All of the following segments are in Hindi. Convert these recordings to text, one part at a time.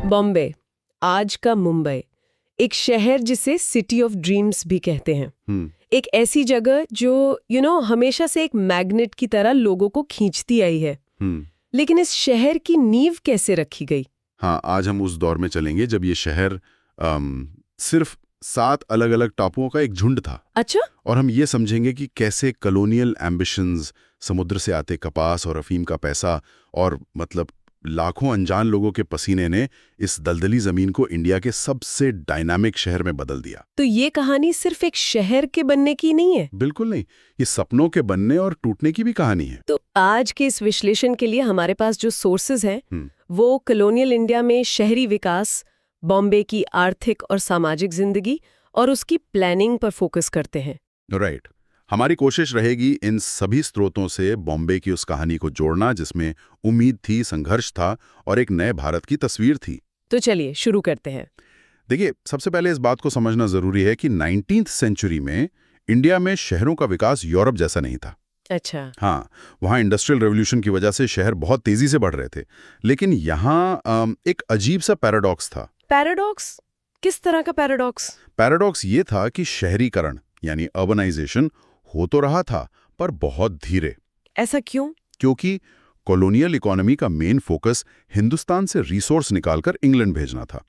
बॉम्बे, आज का मुंबई, एक शहर जिसे सिटी ऑफ ड्रीम्स भी कहते हैं। एक ऐसी जगह जो हमेशा से एक मैग्नेट की तरह लोगों को खींचती आई है। लेकिन इस शहर की नींव कैसे रखी गई? हाँ, आज हम उस दौर में चलेंगे जब ये शहर सिर्फ 7 अलग अलग टापुओं का एक झुंड था। अच्छा। और हम ये समझेंगे कि कैसे कॉलोनियल एम्बिशंस, समुद्र से आते कपास और अफीम का पैसा और मतलब लाखों अनजान लोगों के पसीने ने इस दलदली जमीन को इंडिया के सबसे डायनामिक शहर में बदल दिया। तो ये कहानी सिर्फ एक शहर के बनने की नहीं है? बिल्कुल नहीं, ये सपनों के बनने और टूटने की भी कहानी है। तो आज के इस विश्लेषण के लिए हमारे पास जो सोर्सेज हैं वो कॉलोनियल इंडिया में शहरी विकास, बॉम्बे की आर्थिक और सामाजिक जिंदगी और उसकी प्लानिंग पर फोकस करते हैं। राइट। हमारी कोशिश रहेगी इन सभी स्रोतों से बॉम्बे की उस कहानी को जोड़ना जिसमें उम्मीद थी, संघर्ष था और एक नए भारत की तस्वीर थी। तो चलिए शुरू करते हैं। देखिए, सबसे पहले इस बात को समझना जरूरी है कि 19वीं सेंचुरी में इंडिया में शहरों का विकास यूरोप जैसा नहीं था। अच्छा। हाँ, वहाँ इंडस्ट्रियल रेवोल्यूशन की वजह से शहर बहुत तेजी से बढ़ रहे थे, लेकिन यहाँ एक अजीब सा पैराडॉक्स था। पैराडॉक्स? किस तरह का पैराडॉक्स? पैराडॉक्स ये था कि शहरीकरण यानी अर्बनाइजेशन हो तो रहा था, पर बहुत धीरे। ऐसा क्यों? क्योंकि कॉलोनियल इकोनॉमी का मेन फोकस हिंदुस्तान से रिसोर्स निकालकर इंग्लैंड भेजना था,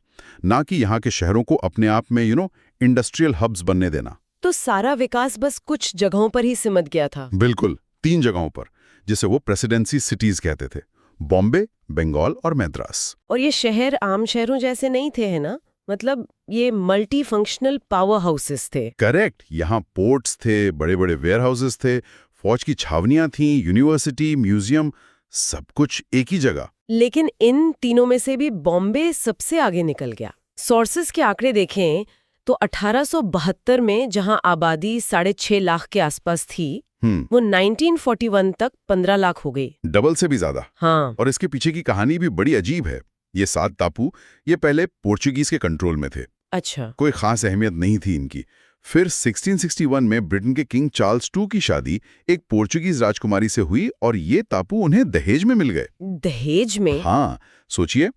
ना कि यहाँ के शहरों को अपने आप में इंडस्ट्रियल हब्स बनने देना। तो सारा विकास बस कुछ जगहों पर ही सिमट गया था? बिल्कुल, 3 जगहों पर, जिसे वो प्रेसिडेंसी सिटीज कहते थे, बॉम्बे, बंगाल और मद्रास। और ये शहर आम शहरों जैसे नहीं थे, है ना? मतलब ये मल्टी फंक्शनल पावर हाउसेस थे। करेक्ट। यहाँ पोर्ट्स थे, बड़े बड़े वेयर हाउसेस थे, फौज की छावनियां थीं, यूनिवर्सिटी, म्यूजियम, सब कुछ एक ही जगह। लेकिन इन तीनों में से भी बॉम्बे सबसे आगे निकल गया। सोर्सेस के आंकड़े देखें तो 1872 में जहां आबादी 6.5 लाख के आसपास थी, वो 1941 तक 15 लाख हो गई। डबल से भी ज्यादा। हाँ। और इसके पीछे की कहानी भी बड़ी अजीब है। ये 7 टापू ये पहले पोर्चुगीज के कंट्रोल में थे। अच्छा। कोई खास अहमियत नहीं थी इनकी। फिर 1661 में ब्रिटेन के किंग चार्ल्स II की शादी एक पोर्चुगीज राजकुमारी से हुई और ये टापू उन्हें दहेज में मिल गए। दहेज में? हाँ, सोचिए,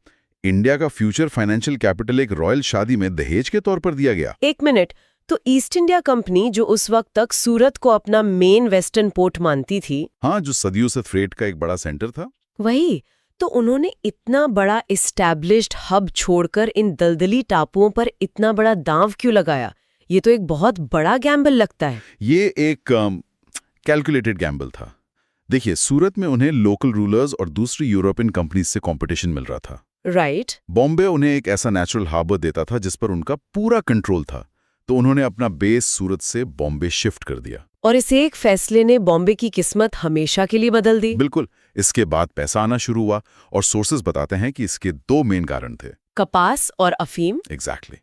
इंडिया का फ्यूचर फाइनेंशियल कैपिटल एक रॉयल शादी में दहेज के तौर पर दिया गया। एक मिनट, तो ईस्ट इंडिया कंपनी जो उस वक्त तक सूरत को अपना मेन वेस्टर्न पोर्ट मानती थी, हाँ, जो सदियों से फ्रेट का एक बड़ा सेंटर था, वही तो उन्होंने इतना बड़ा एस्टैब्लिश्ड हब छोड़कर इन दलदली टापुओं पर इतना बड़ा दांव क्यों लगाया? ये तो एक बहुत बड़ा गैम्बल लगता है। ये एक कैलकुलेटेड गैम्बल था। देखिए, सूरत में उन्हें लोकल रूलर्स और दूसरी यूरोपियन कंपनीज से कंपटीशन मिल रहा था। राइट। बॉम्बे उन्हें एक ऐसा नेचुरल हार्बर देता था जिस पर उनका पूरा कंट्रोल था, तो उन्होंने अपना बेस सूरत से बॉम्बे शिफ्ट कर दिया। और इस एक फैसले ने बॉम्बे की किस्मत हमेशा के लिए बदल दी। बिल्कुल। इसके बाद पैसा आना शुरू हुआ और सोर्सेज बताते हैं कि इसके 2 मेन कारण थे। कपास और अफीम। एग्जैक्टली।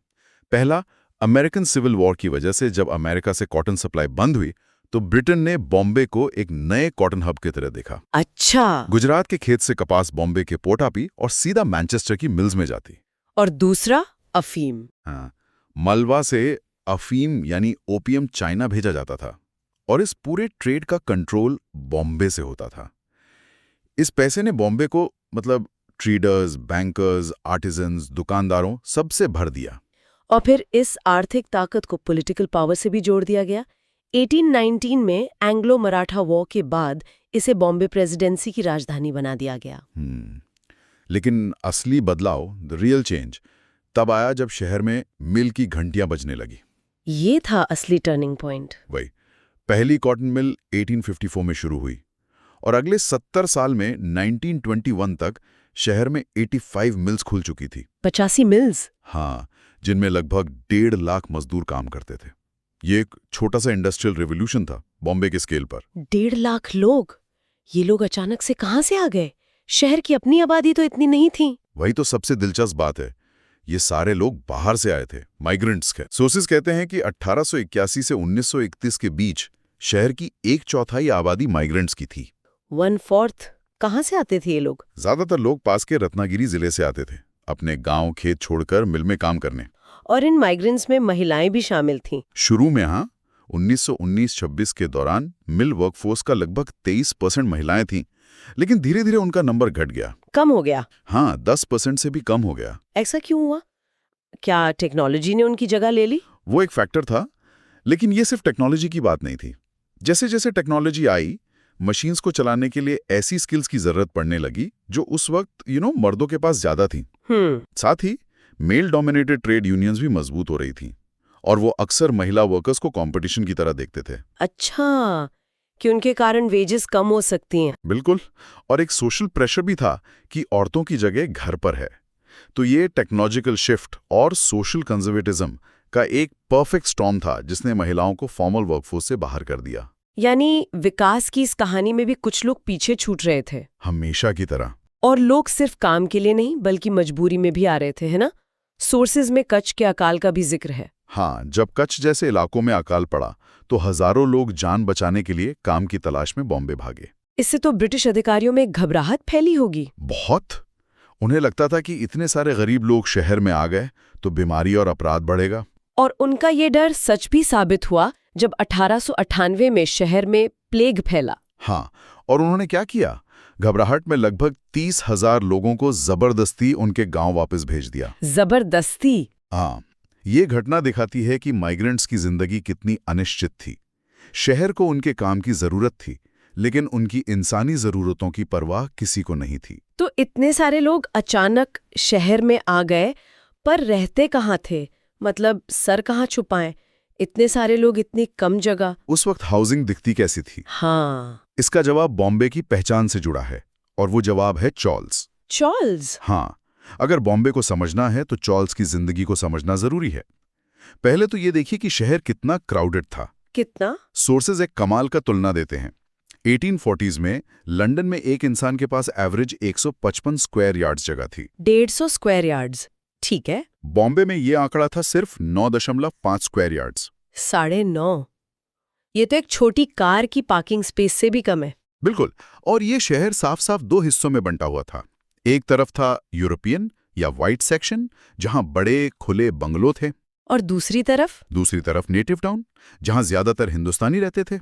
पहला, अमेरिकन सिविल वॉर की वजह से जब अमेरिका से कॉटन सप्लाई बंद हुई तो ब्रिटेन ने बॉम्बे को एक नए कॉटन हब की तरह देखा। अच्छा। गुजरात के खेत से कपास बॉम्बे के पोर्ट आती और सीधा मैनचेस्टर की मिल्स में जाती। और दूसरा, अफीम। हाँ, मलवा से अफीम यानी ओपियम चाइना भेजा जाता था और इस पूरे ट्रेड का कंट्रोल बॉम्बे से होता था। इस पैसे ने बॉम्बे को मतलब ट्रेडर्स, बैंकर्स, आर्टिजन्स, दुकानदारों सबसे भर दिया। और फिर इस आर्थिक ताकत को पॉलिटिकल पावर से भी जोड़ दिया गया। 1819 में एंग्लो मराठा वॉर के बाद इसे बॉम्बे प्रेसिडेंसी की राजधानी बना दिया गया। लेकिन असली बदलाव, द रियल चेंज, तब आया जब शहर में मिल की घंटियां बजने लगी। ये था असली टर्निंग पॉइंट। वही, पहली कॉटन मिल 1854 में शुरू हुई और अगले 70 साल में 1921 तक शहर में 85 मिल्स खुल चुकी थी। 85 मिल्स? हाँ, जिनमें लगभग 1.5 लाख मजदूर काम करते थे। ये एक छोटा सा इंडस्ट्रियल रेवोल्यूशन था बॉम्बे के स्केल पर। 1.5 लाख लोग? ये लोग अचानक से कहां से आ गए? शहर की अपनी आबादी तो इतनी नहीं थी। वही तो सबसे दिलचस्प बात है, ये सारे लोग बाहर से आए थे, माइग्रेंट्स के। सोर्सेज कहते हैं कि 1881 से 1931 के बीच शहर की 1/4 आबादी माइग्रेंट्स की थी। 1/4? कहां से आते थे ये लोग? ज्यादातर लोग पास के रत्नागिरी जिले से आते थे, अपने गांव खेत छोड़कर मिल में काम करने। और इन माइग्रेंट्स में महिलाएं भी शामिल थीं। शुरू में हाँ, 1919-26 के दौरान मिल वर्कफोर्स का लगभग 23% महिलाएं थीं, लेकिन धीरे धीरे उनका नंबर घट गया। कम हो गया? हाँ, 10% से भी कम हो गया। ऐसा क्यों हुआ? क्या टेक्नोलॉजी ने उनकी जगह ले ली? वो एक फैक्टर था, लेकिन ये सिर्फ टेक्नोलॉजी की बात नहीं थी। जैसे जैसे टेक्नोलॉजी आई, मशीन्स को चलाने के लिए ऐसी स्किल्स की जरूरत पड़ने लगी जो उस वक्त मर्दों के पास ज्यादा थी। साथ ही मेल डोमिनेटेड ट्रेड यूनियंस भी मजबूत हो रही थी और वो अक्सर महिला वर्कर्स को कंपटीशन की तरह देखते थे। अच्छा, कि उनके कारण वेजेस कम हो सकती हैं। बिल्कुल, और एक सोशल प्रेशर भी था कि औरतों की जगह घर पर है। तो ये टेक्नोलॉजिकल शिफ्ट और सोशल कंजर्वेटिज्म का एक परफेक्ट स्टॉर्म था जिसने महिलाओं को फॉर्मल वर्कफोर्स से बाहर कर दिया। यानी विकास की इस कहानी में भी कुछ लोग पीछे छूट रहे थे, हमेशा की तरह। और लोग सिर्फ काम के लिए नहीं बल्कि मजबूरी में भी आ रहे थे, है ना? सोर्सेज में कच्छ के अकाल का भी जिक्र है। हाँ, जब कच्छ जैसे इलाकों में अकाल पड़ा तो हजारों लोग जान बचाने के लिए काम की तलाश में बॉम्बे भागे। इससे तो ब्रिटिश अधिकारियों में घबराहट फैली होगी। बहुत। उन्हें लगता था कि इतने सारे गरीब लोग शहर में आ गए तो बीमारी और अपराध बढ़ेगा। और उनका ये डर सच भी साबित हुआ जब 1898 में शहर में प्लेग फैला। हाँ, और उन्होंने क्या किया? घबराहट में लगभग 30,000 लोगों को जबरदस्ती उनके गांव वापस भेज दिया। जबरदस्ती? हाँ, ये घटना दिखाती है कि माइग्रेंट्स की जिंदगी कितनी अनिश्चित थी। शहर को उनके काम की जरूरत थी, लेकिन उनकी इंसानी जरूरतों की परवाह किसी को नहीं थी। तो इतने सारे लोग अचानक शहर में आ गए, पर रहते कहाँ थे? मतलब सर कहाँ छुपाएं? इतने सारे लोग, इतनी कम जगह। उस वक्त हाउसिंग दिखती कैसी थी? हाँ, इसका जवाब बॉम्बे की पहचान से जुड़ा है, और वो जवाब है चॉल्स। चॉल्स? हाँ, अगर बॉम्बे को समझना है तो चॉल्स की जिंदगी को समझना जरूरी है। पहले तो ये देखिए कि शहर कितना क्राउडेड था। कितना? सोर्सेज एक कमाल का तुलना देते हैं। 1840s में लंदन में एक इंसान के पास एवरेज 155 स्क्वायर यार्ड्स जगह थी। 150 स्क्वायर यार्ड्स, ठीक है। बॉम्बे में ये आंकड़ा था सिर्फ 9.5 स्क्वायर यार्ड्स। 9.5? ये तो एक छोटी कार की पार्किंग स्पेस से भी कम है। बिल्कुल, और ये शहर साफ साफ दो हिस्सों में बंटा हुआ था। एक तरफ था यूरोपियन या व्हाइट सेक्शन, जहां बड़े खुले बंगलो थे, और दूसरी तरफ नेटिव टाउन, जहां ज्यादातर हिंदुस्तानी रहते थे।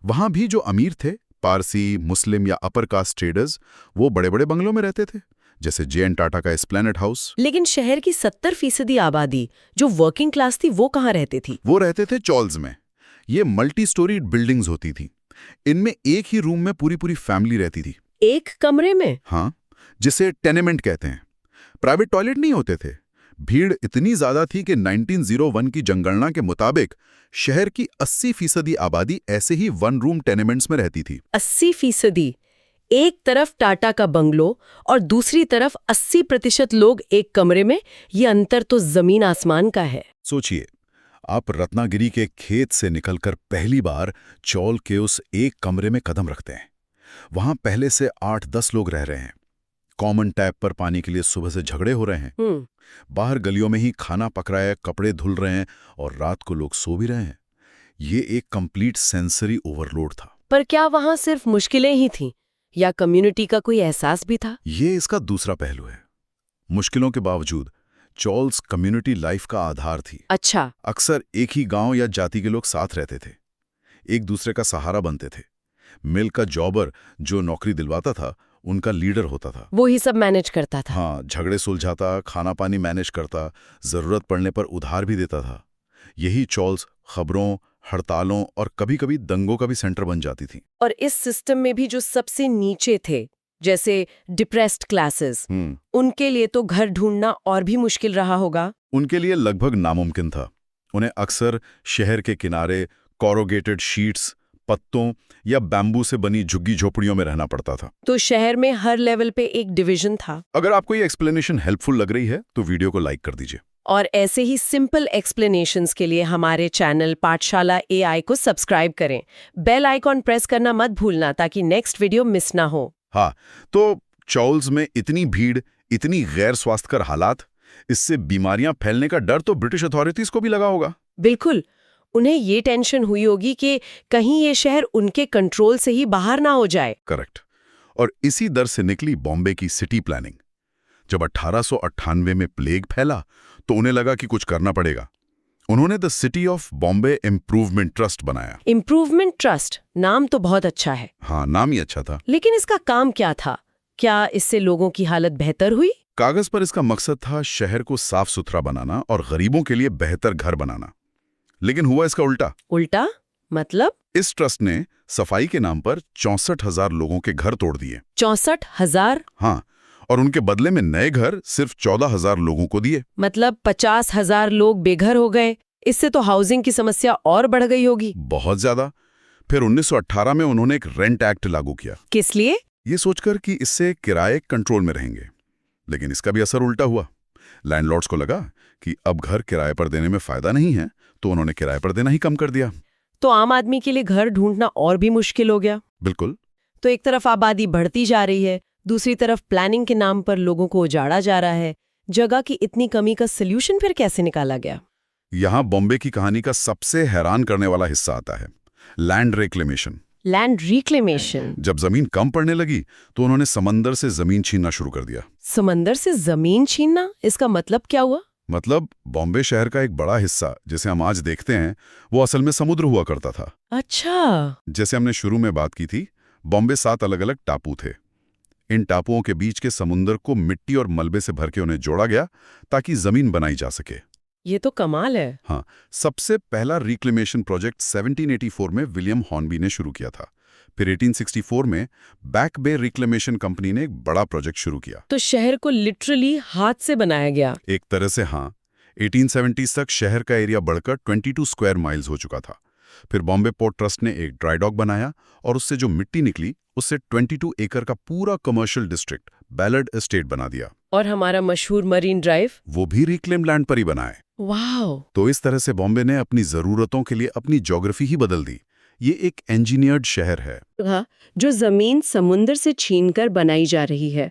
वहां भी जो अमीर थे, पारसी, मुस्लिम या अपर कास्ट ट्रेडर्स, वो बड़े बड़े बंगलों में रहते थे, जैसे जे.एन. टाटा का एस्प्लेनेड हाउस। लेकिन शहर की 70% आबादी जो वर्किंग क्लास थी, वो कहाँ रहती थी? वो रहते थे चॉल्स में। ये मल्टी स्टोरीड बिल्डिंग्स होती थी। इनमें एक ही रूम में पूरी पूरी फैमिली रहती थी। एक कमरे में? हाँ, जिसे टेनेमेंट कहते हैं। प्राइवेट टॉयलेट नहीं होते थे। भीड़ इतनी ज्यादा थी कि 1901 की जनगणना के मुताबिक शहर की 80% आबादी ऐसे ही वन रूम टेनेमेंट्स में रहती थी। 80%? एक तरफ टाटा का बंगलो और दूसरी तरफ 80% लोग एक कमरे में। ये अंतर तो जमीन आसमान का है। सोचिए, आप रत्नागिरी के खेत से निकलकर पहली बार चौल के उस एक कमरे में कदम रखते हैं। वहां पहले से 8-10 लोग रह रहे हैं। कॉमन टैप पर पानी के लिए सुबह से झगड़े हो रहे हैं। बाहर गलियों में ही खाना पक रहा है, कपड़े धुल रहे हैं और रात को लोग सो भी रहे हैं। ये एक कंप्लीट सेंसरी ओवरलोड था। पर क्या वहां सिर्फ मुश्किलें ही थीं या कम्युनिटी का कोई एहसास भी था? ये इसका दूसरा पहलू है। मुश्किलों के बावजूद चॉल्स कम्युनिटी लाइफ का आधार थी। अच्छा। अक्सर एक ही गांव या जाति के लोग साथ रहते थे, एक दूसरे का सहारा बनते थे। मिल का जॉबर जो नौकरी दिलवाता था, उनका लीडर होता था। वो ही सब मैनेज करता था। हाँ, झगड़े सुलझाता, खाना पानी मैनेज करता, जरूरत पड़ने पर उधार भी देता था। यही चॉल्स खबरों, हड़तालों और कभी-कभी दंगों का भी सेंटर बन जाती थी। और इस सिस्टम में भी जो सबसे नीचे थे, जैसे डिप्रेस्ड क्लासेस, उनके लिए तो घर ढूंढना और भी मुश्किल रहा होगा। उनके लिए लगभग नामुमकिन था। उन्हें अक्सर शहर के किनारे कोरोगेटेड शीट्स, पत्तों या बैम्बू से बनी झुग्गी झोपड़ियों में रहना पड़ता था। तो शहर में हर लेवल पे एक डिवीजन था। अगर आपको ये एक्सप्लेनेशन हेल्पफुल लग रही है तो वीडियो को लाइक कर दीजिए। और ऐसे ही सिंपल एक्सप्लेनेशंस के लिए हमारे चैनल पाठशाला AI को सब्सक्राइब करें। बेल आइकॉन प्रेस करना मत भूलना ताकि नेक्स्ट वीडियो मिस ना हो। हाँ, तो चॉल्स में इतनी भीड़, इतनी गैर स्वास्थ्यकर हालात, इससे बीमारियां फैलने का डर तो ब्रिटिश अथॉरिटीज को भी लगा होगा। बिल्कुल, उन्हें ये टेंशन हुई होगी कि कहीं ये शहर उनके कंट्रोल से ही बाहर ना हो जाए। करेक्ट। और इसी डर से निकली बॉम्बे की सिटी प्लानिंग। जब 1898 में प्लेग फैला तो उन्हें लगा कि कुछ करना पड़ेगा। उन्होंने the city of Bombay improvement trust बनाया। इम्प्रूवमेंट ट्रस्ट, नाम तो बहुत अच्छा है। हाँ, नाम ही अच्छा था। लेकिन इसका काम क्या था? क्या इससे लोगों की हालत बेहतर हुई? कागज पर इसका मकसद था शहर को साफ सुथरा बनाना और गरीबों के लिए बेहतर घर बनाना। लेकिन हुआ इसका उल्टा। उल्टा मतलब? इस ट्रस्ट ने सफाई के नाम पर 64,000 लोगों के घर तोड़ दिए। 64,000? हाँ, और उनके बदले में नए घर सिर्फ 14,000 लोगों को दिए। मतलब 50,000 लोग बेघर हो गए। इससे तो हाउसिंग की समस्या और बढ़ गई होगी। बहुत ज्यादा। फिर 1918 में उन्होंने एक रेंट एक्ट लागू किया। किस लिए? ये सोचकर कि इससे किराए कंट्रोल में रहेंगे। लेकिन इसका भी असर उल्टा हुआ। लैंडलॉर्ड्स को लगा कि अब घर किराए पर देने में फायदा नहीं है, तो उन्होंने किराए पर देना ही कम कर दिया। तो आम आदमी के लिए घर ढूंढना और भी मुश्किल हो गया। बिल्कुल। तो एक तरफ आबादी बढ़ती जा रही है, दूसरी तरफ प्लानिंग के नाम पर लोगों को उजाड़ा जा रहा है। जगह की इतनी कमी का सल्यूशन फिर कैसे निकाला गया? यहाँ बॉम्बे की कहानी का सबसे हैरान करने वाला हिस्सा आता है, लैंड रिक्लेमेशन। Land reclamation. जब जमीन कम पड़ने लगी तो उन्होंने समंदर से जमीन छीनना शुरू कर दिया। समंदर से जमीन छीनना? इसका मतलब क्या हुआ? मतलब बॉम्बे शहर का एक बड़ा हिस्सा जिसे हम आज देखते हैं, वो असल में समुद्र हुआ करता था। अच्छा। जैसे हमने शुरू में बात की थी, बॉम्बे 7 अलग अलग टापू थे। इन टापुओं के बीच के समुद्र को मिट्टी और मलबे से भर के उन्हें जोड़ा गया ताकि जमीन बनाई जा सके। ये तो कमाल है। हाँ, सबसे पहला रिक्लेमेशन प्रोजेक्ट 1784 में विलियम हॉर्नबी ने शुरू किया था। फिर 1864 में बैक बे रिक्लेमेशन कंपनी ने एक बड़ा प्रोजेक्ट शुरू किया। तो शहर को लिटरली हाथ से बनाया गया। एक तरह से हाँ। 1870 तक शहर का एरिया बढ़कर 22 स्क्वायर माइल्स हो चुका था। फिर बॉम्बे पोर्ट ट्रस्ट ने एक ड्राई डॉक बनाया और उससे जो मिट्टी निकली उससे 22 एकड़ का पूरा कमर्शियल डिस्ट्रिक्ट बैलर्ड एस्टेट बना दिया। और हमारा मशहूर मरीन ड्राइव, वो भी रिक्लेम लैंड पर ही बनाए। वाह। तो इस तरह से बॉम्बे ने अपनी जरूरतों के लिए अपनी ज्योग्राफी ही बदल दी। ये एक इंजीनियर्ड शहर है जो जमीन समुंदर से छीनकर बनाई जा रही है।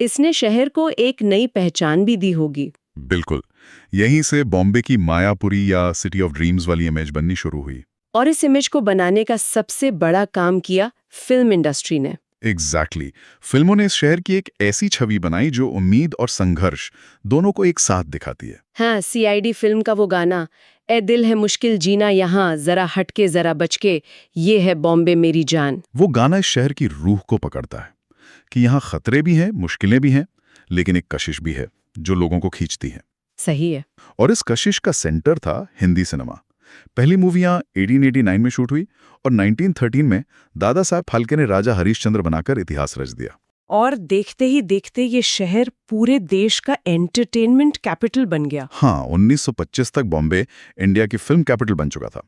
इसने शहर को एक नई पहचान भी दी होगी। बिल्कुल। यहीं से बॉम्बे की मायापुरी या सिटी ऑफ ड्रीम्स वाली इमेज बननी शुरू हुई। और इस इमेज को बनाने का सबसे बड़ा काम किया फिल्म इंडस्ट्री ने। एग्जैक्टली। फिल्मों ने इस शहर की एक ऐसी छवि बनाई जो उम्मीद और संघर्ष दोनों को एक साथ दिखाती है। हाँ, सीआईडी फिल्म का वो गाना, ए दिल है मुश्किल जीना यहाँ, जरा हटके जरा बचके, ये है बॉम्बे मेरी जान। वो गाना इस शहर की रूह को पकड़ता है कि यहाँ खतरे भी हैं, मुश्किलें भी हैं, लेकिन एक कशिश भी है जो लोगों को खींचती है। सही है। और इस कशिश का सेंटर था हिंदी सिनेमा। पहली मूवियां 1889 में शूट हुई और 1913 में दादा साहब फाल्के ने राजा हरीशचंद्र बनाकर इतिहास रच दिया। और देखते ही देखते ये शहर पूरे देश का एंटरटेनमेंट कैपिटल बन गया। हाँ, 1925 तक बॉम्बे इंडिया की फिल्म कैपिटल बन चुका था।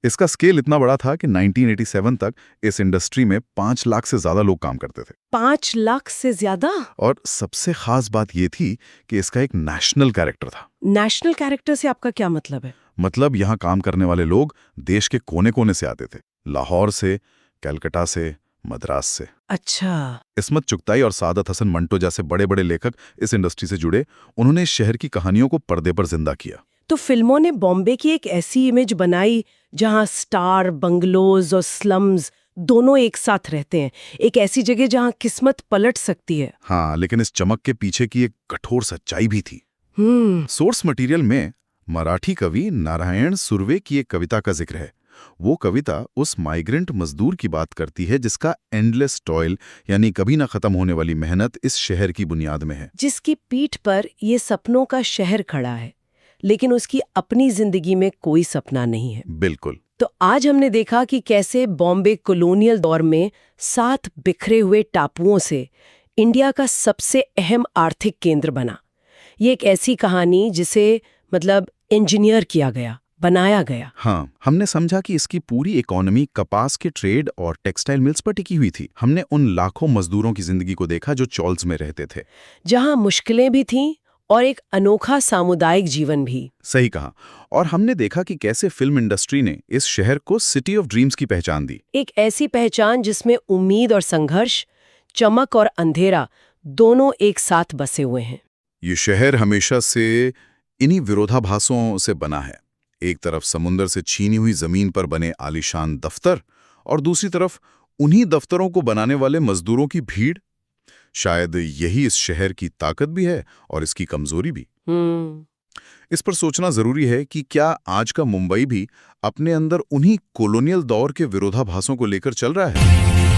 इसका स्केल इतना बड़ा था कि 1987 तक इस इंडस्ट्री में 5 लाख से ज्यादा लोग काम करते थे। 5 लाख से ज्यादा? और सबसे खास बात यह थी कि इसका एक नेशनल कैरेक्टर था। नेशनल कैरेक्टर से आपका क्या मतलब है? मतलब यहाँ काम करने वाले लोग देश के कोने कोने से आते थे। लाहौर से, कलकत्ता से, मद्रास से। अच्छा। इस्मत चुगताई और सादत हसन मंटो जैसे बड़े बड़े लेखक इस इंडस्ट्री से जुड़े। उन्होंने इस शहर की कहानियों को पर्दे पर जिंदा किया। तो फिल्मों ने बॉम्बे की एक ऐसी इमेज बनाई जहां स्टार बंगलोज और स्लम्स दोनों एक साथ रहते हैं। एक ऐसी जगह जहां किस्मत पलट सकती है। हाँ, लेकिन इस चमक के पीछे की एक कठोर सच्चाई भी थी। सोर्स मटेरियल में मराठी कवि नारायण सुर्वे की एक कविता का जिक्र है। वो कविता उस माइग्रेंट मजदूर की बात करती है जिसका एंडलेस टॉयल यानी कभी ना खत्म होने वाली मेहनत इस शहर की बुनियाद में है। जिसकी पीठ पर ये सपनों का शहर खड़ा है, लेकिन उसकी अपनी जिंदगी में कोई सपना नहीं है। बिल्कुल। तो आज हमने देखा कि कैसे बॉम्बे कॉलोनियल दौर में 7 बिखरे हुए टापुओं से इंडिया का सबसे अहम आर्थिक केंद्र बना। ये एक ऐसी कहानी जिसे मतलब इंजीनियर किया गया, बनाया गया। हाँ, हमने समझा कि इसकी पूरी इकोनॉमी कपास के ट्रेड और टेक्सटाइल मिल्स पर टिकी हुई थी। हमने उन लाखों मजदूरों की जिंदगी को देखा जो चॉल्स में रहते थे, जहां मुश्किलें भी थीं और एक अनोखा सामुदायिक जीवन भी। सही कहा। और हमने देखा कि कैसे फिल्म इंडस्ट्री ने इस शहर को सिटी ऑफ ड्रीम्स की पहचान दी। एक ऐसी पहचान जिसमें उम्मीद और संघर्ष, चमक और अंधेरा दोनों एक साथ बसे हुए हैं। ये शहर हमेशा से इन्हीं विरोधाभासों से बना है। एक तरफ समुंदर से छीनी हुई जमीन पर बने आलीशान दफ्तर और दूसरी तरफ उन्हीं दफ्तरों को बनाने वाले मजदूरों की भीड़। शायद यही इस शहर की ताकत भी है और इसकी कमजोरी भी। इस पर सोचना जरूरी है कि क्या आज का मुंबई भी अपने अंदर उन्हीं कॉलोनियल दौर के विरोधाभासों को लेकर चल रहा है।